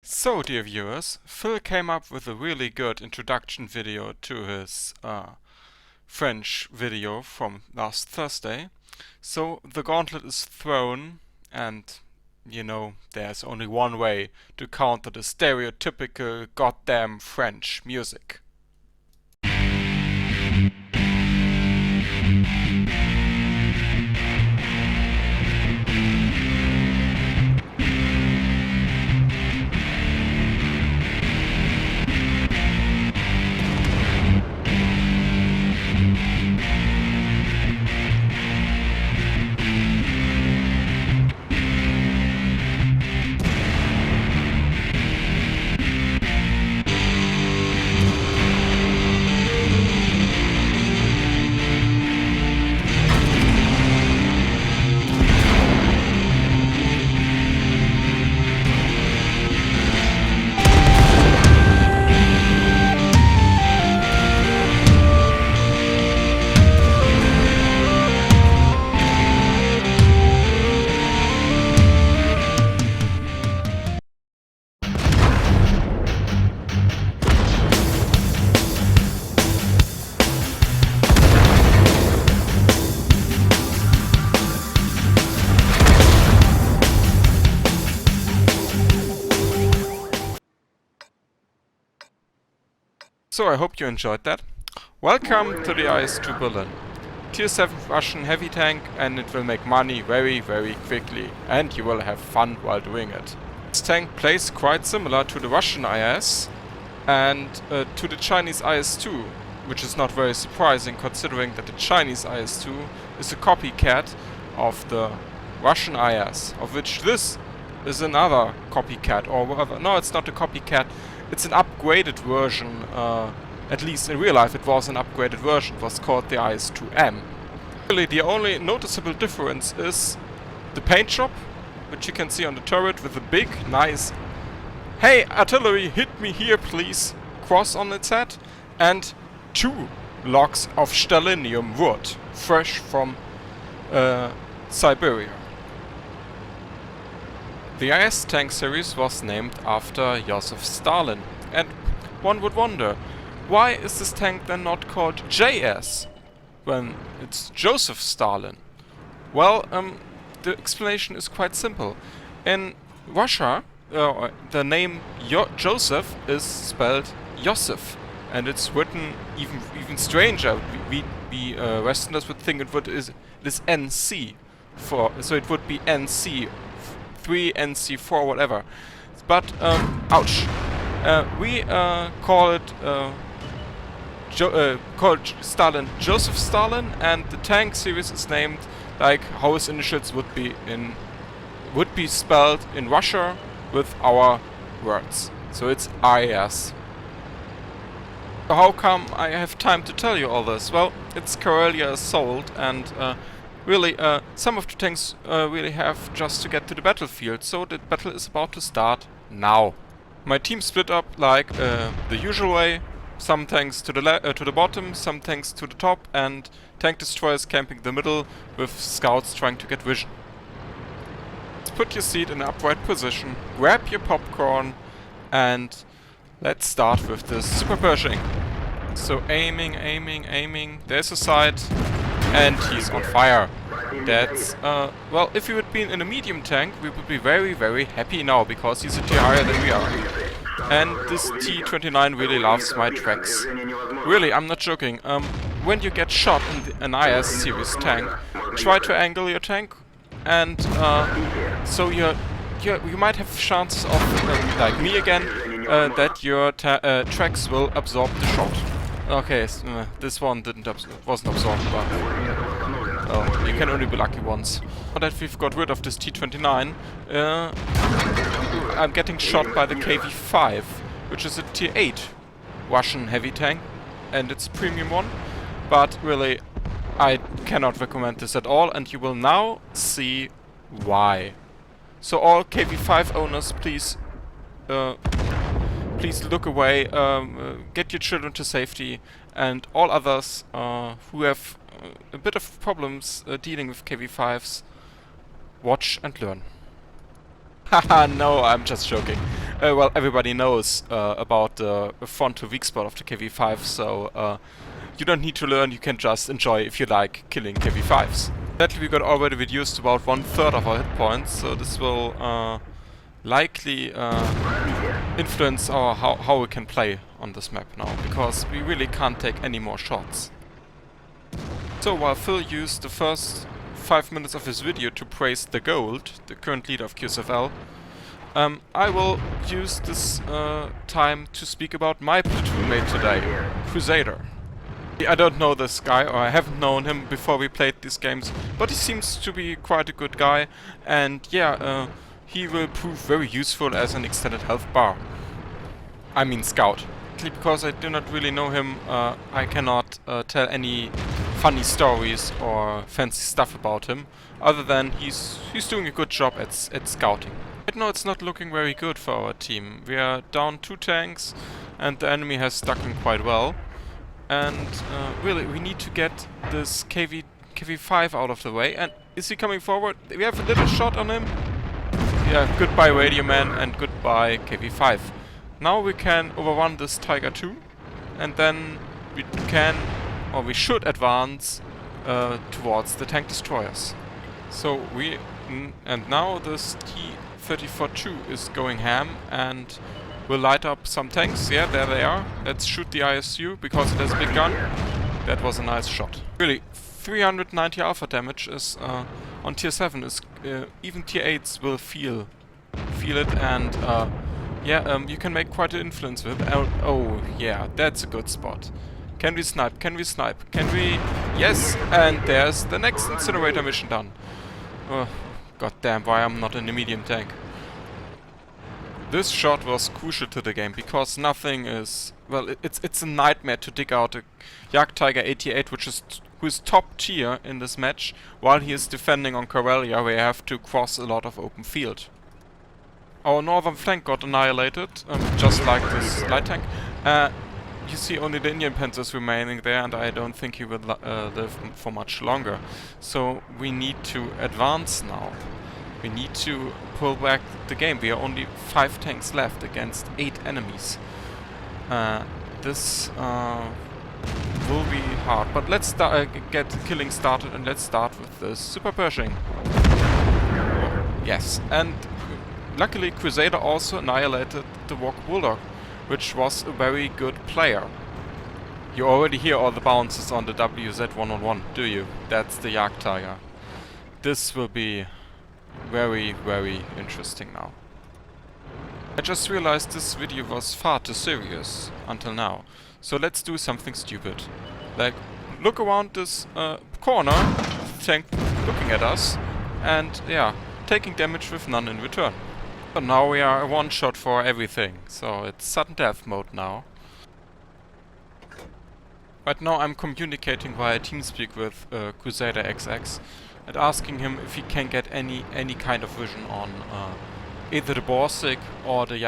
So, dear viewers, Phil came up with a really good introduction video to his French video from last Thursday. So, the gauntlet is thrown, and you know, there's only one way to counter the stereotypical goddamn French music. So I hope you enjoyed that. Welcome to the IS-2 Berlin. Tier 7 Russian heavy tank, and it will make money very quickly, and you will have fun while doing it. This tank plays quite similar to the Russian IS and to the Chinese IS-2, which is not very surprising considering that the Chinese IS-2 is a copycat of the Russian IS, of which this is another copycat, or whatever. No, it's not a copycat. It's an upgraded version, at least in real life it was an upgraded version. It was called the IS-2M. Really, the only noticeable difference is the paint job, which you can see on the turret with a big, nice "Hey, artillery, hit me here please" cross on its head, and 2 logs of stellinium wood, fresh from Siberia. The IS tank series was named after Joseph Stalin, and one would wonder, why is this tank then not called JS when it's Joseph Stalin? Well, the explanation is quite simple. In Russia, the name Joseph is spelled Joseph, and it's written even stranger. We Westerners would think it is NC, so it would be NC. 3, NC4, whatever. But, ouch. We call it Stalin Joseph Stalin, and the tank series is named like how his initials would be spelled in Russia with our words. So it's IS. So how come I have time to tell you all this? Well, it's Karelia Assault, and really, some of the tanks really have just to get to the battlefield, so the battle is about to start now. My team split up like the usual way. Some tanks to the bottom, some tanks to the top, and tank destroyers camping the middle with scouts trying to get vision. Let's put your seat in an upright position, grab your popcorn, and let's start with this super Pershing. So aiming, there's a sight. And he's on fire. That's, well, if he would be in a medium tank, we would be very happy now, because he's a tier higher than we are. And this T-29 really loves my tracks. Really, I'm not joking. When you get shot in an IS series tank, try to angle your tank, and so you might have chances of, like me again, that your tracks will absorb the shot. Okay, this one wasn't absorbed, but well, you can only be lucky once. Now that we've got rid of this T-29, I'm getting shot by the KV-5, which is a tier 8 Russian heavy tank, and it's a premium one. But really, I cannot recommend this at all, and you will now see why. So all KV-5 owners, please look away, get your children to safety, and all others who have a bit of problems dealing with KV-5s, watch and learn. Haha, no, I'm just joking. Well, everybody knows about the front to weak spot of the KV-5, so you don't need to learn, you can just enjoy if you like killing KV-5s. Sadly, we got already reduced about 1/3 of our hit points, so this will likely influence how we can play on this map now, because we really can't take any more shots. So while Phil used the first 5 minutes of his video to praise the Gold, the current leader of QSFL, I will use this time to speak about my platoon mate today, Crusader. I don't know this guy, or I haven't known him before we played these games, but he seems to be quite a good guy, and yeah, he will prove very useful as an extended health bar. I mean scout. Because I do not really know him, I cannot tell any funny stories or fancy stuff about him, other than he's doing a good job at scouting. Right now it's not looking very good for our team. We are down 2 tanks and the enemy has stuck him quite well. And really, we need to get this KV-5 out of the way. And is he coming forward? We have a little shot on him. Yeah, goodbye Radio Man and goodbye KV-5. Now we can overrun this Tiger 2. And then we can, or we should advance towards the tank destroyers. So and now this T-34-2 is going ham and we'll light up some tanks. Yeah, there they are. Let's shoot the IS-2 because it has a big gun. That was a nice shot. Really, 390 alpha damage is on tier 7. Is even tier 8s will feel it, and yeah, you can make quite an influence with. Oh yeah, that's a good spot. Can we snipe? Can we snipe? Can we? Yes, and there's the next incinerator mission done. God damn, why I'm not in a medium tank. This shot was crucial to the game, because nothing is... Well, it's a nightmare to dig out a Jagdtiger 88, who is top tier in this match, while he is defending on Karelia, where you have to cross a lot of open field. Our northern flank got annihilated, just like this light tank. You see only the Indian Panzers remaining there, and I don't think he will live for much longer. So we need to advance now. We need to pull back the game. We are only 5 tanks left against 8 enemies. This will be hard, but let's get killing started, and let's start with the Super Pershing. Yes, and luckily Crusader also annihilated the Walker Bulldog, which was a very good player. You already hear all the bounces on the WZ-111, do you? That's the Jagdtiger. This will be very, very interesting now. I just realized this video was far too serious until now. So let's do something stupid. Like, look around this corner, tank looking at us, and yeah, taking damage with none in return. So now we are a one-shot for everything, so it's sudden death mode now. Right now I'm communicating via TeamSpeak with Crusader XX and asking him if he can get any kind of vision on either the Borsig or the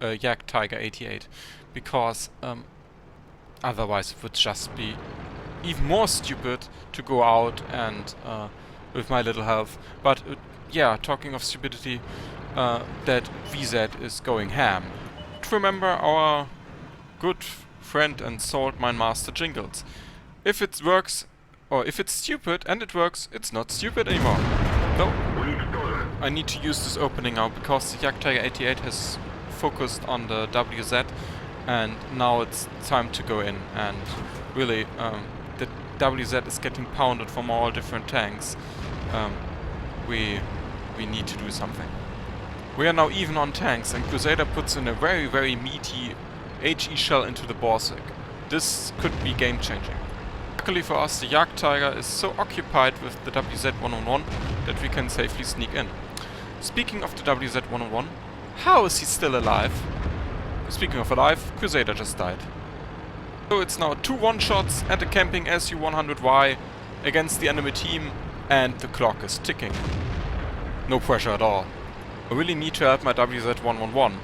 Jagdtiger 88, because otherwise it would just be even more stupid to go out and with my little health. But yeah, talking of stupidity, that VZ is going ham. Remember our good friend and salt mine master Jingles. If it works, or if it's stupid and it works, it's not stupid anymore. No. I need to use this opening now, because the Jagdtiger 88 has focused on the WZ, and now it's time to go in. And really, the WZ is getting pounded from all different tanks. We need to do something. We are now even on tanks, and Crusader puts in a very, very meaty HE shell into the Borsig. This could be game-changing. Luckily for us, the Jagdtiger is so occupied with the WZ-111 that we can safely sneak in. Speaking of the WZ-111, how is he still alive? Speaking of alive, Crusader just died. So it's now 2 one-shots and a camping Su-100Y against the enemy team, and the clock is ticking. No pressure at all. I really need to help my WZ-111.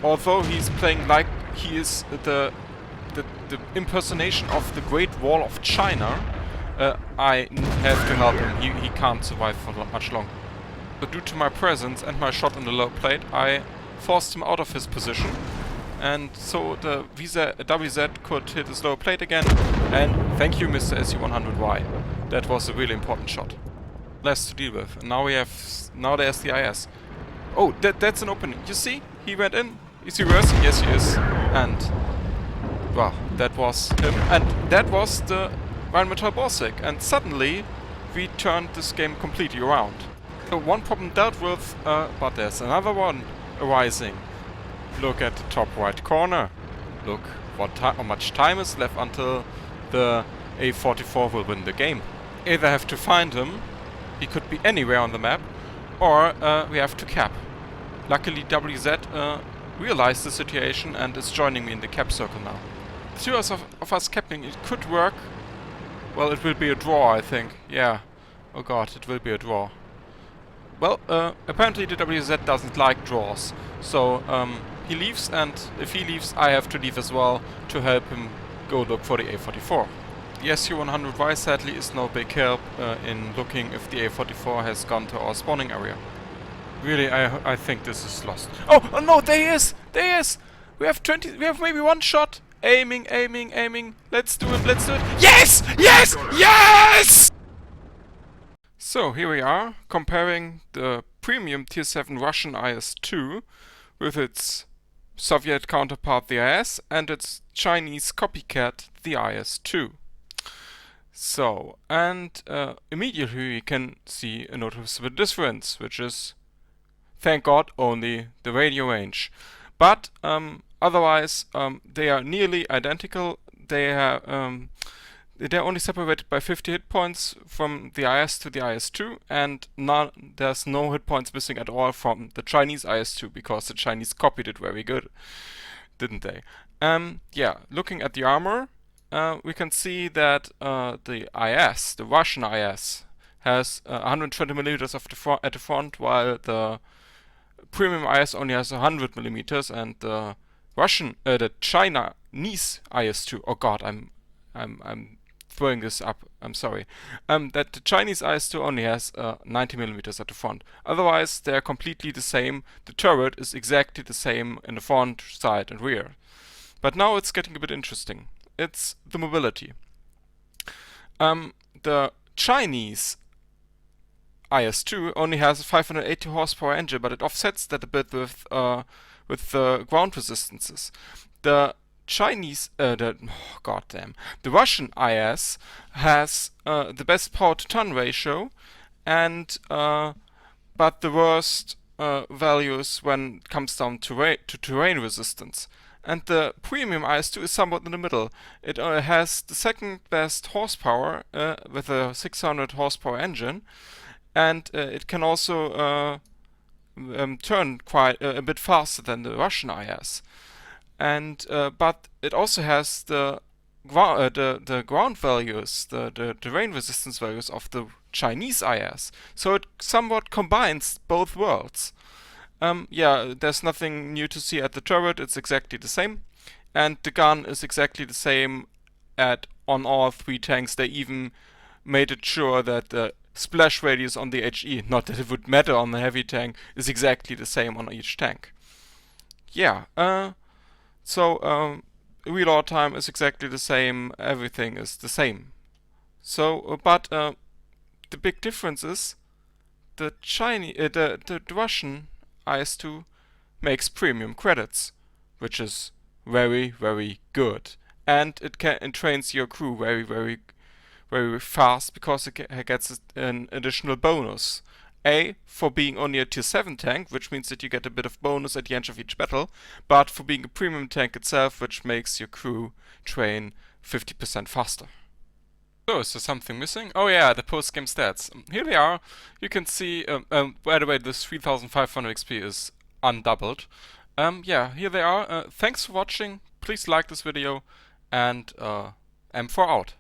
Although he's playing like he is the impersonation of the Great Wall of China, I have to help him. He can't survive for much longer. So due to my presence and my shot in the low plate, I forced him out of his position. And so the WZ could hit his lower plate again. And thank you, Mr. SU-100Y. That was a really important shot. Less to deal with. And now there's the IS. Oh, that's an opening. You see? He went in. Is he reversing? Yes, he is. And well, that was him. And that was the Rheinmetall Borsig. And suddenly we turned this game completely around. So one problem dealt with, but there's another one arising. Look at the top right corner. Look how much time is left until the A44 will win the game. Either have to find him, he could be anywhere on the map, or we have to cap. Luckily WZ realized the situation and is joining me in the cap circle now. The two of us capping, it could work. Well, it will be a draw, I think. Yeah. Oh god, it will be a draw. Well, apparently the WZ doesn't like draws. So, he leaves, and if he leaves, I have to leave as well to help him go look for the A44. The SU-100Y sadly is no big help in looking if the A44 has gone to our spawning area. Really, I think this is lost. Oh no, there he is! There he is! We have maybe one shot! Aiming. Let's do it. Yes! Yes! Yes! So, here we are, comparing the premium Tier 7 Russian IS-2 with its Soviet counterpart, the IS, and its Chinese copycat, the IS-2. So, and immediately we can see a noticeable difference, which is, thank God, only the radio range. But otherwise, they are nearly identical. They're only separated by 50 hit points from the IS to the IS-2, and there's no hit points missing at all from the Chinese IS-2, because the Chinese copied it very good, didn't they? Yeah, looking at the armor, we can see that the IS, the Russian IS, has 120 millimeters at the front, while the premium IS only has 100 millimeters, and the Chinese IS-2. Oh God, I'm throwing this up. I'm sorry. That the Chinese IS-2 only has 90 millimeters at the front. Otherwise, they are completely the same. The turret is exactly the same in the front, side, and rear. But now it's getting a bit interesting. It's the mobility. The Chinese IS-2 only has a 580 horsepower engine, but it offsets that a bit with the ground resistances. The Russian IS has the best power to ton ratio, and but the worst values when it comes down to terrain resistance. And the premium IS-2 is somewhat in the middle. It has the second best horsepower with a 600 horsepower engine, and it can also turn quite a bit faster than the Russian IS. And but it also has the ground values, the terrain resistance values of the Chinese IS. So it somewhat combines both worlds. Yeah, there's nothing new to see at the turret. It's exactly the same, and the gun is exactly the same on all three tanks. They even made it sure that the splash radius on the HE, not that it would matter on the heavy tank, is exactly the same on each tank. Yeah. So reload time is exactly the same, everything is the same. So, but the big difference is the Russian IS-2 makes premium credits, which is very, very good. And it trains your crew very, very, very fast, because it gets an additional bonus. A, for being only a tier 7 tank, which means that you get a bit of bonus at the end of each battle, but for being a premium tank itself, which makes your crew train 50% faster. So, is there something missing? Oh yeah, the post-game stats. Here they are. You can see, by the way, this 3500 XP is undoubled. Yeah, here they are. Thanks for watching. Please like this video, and M4 out.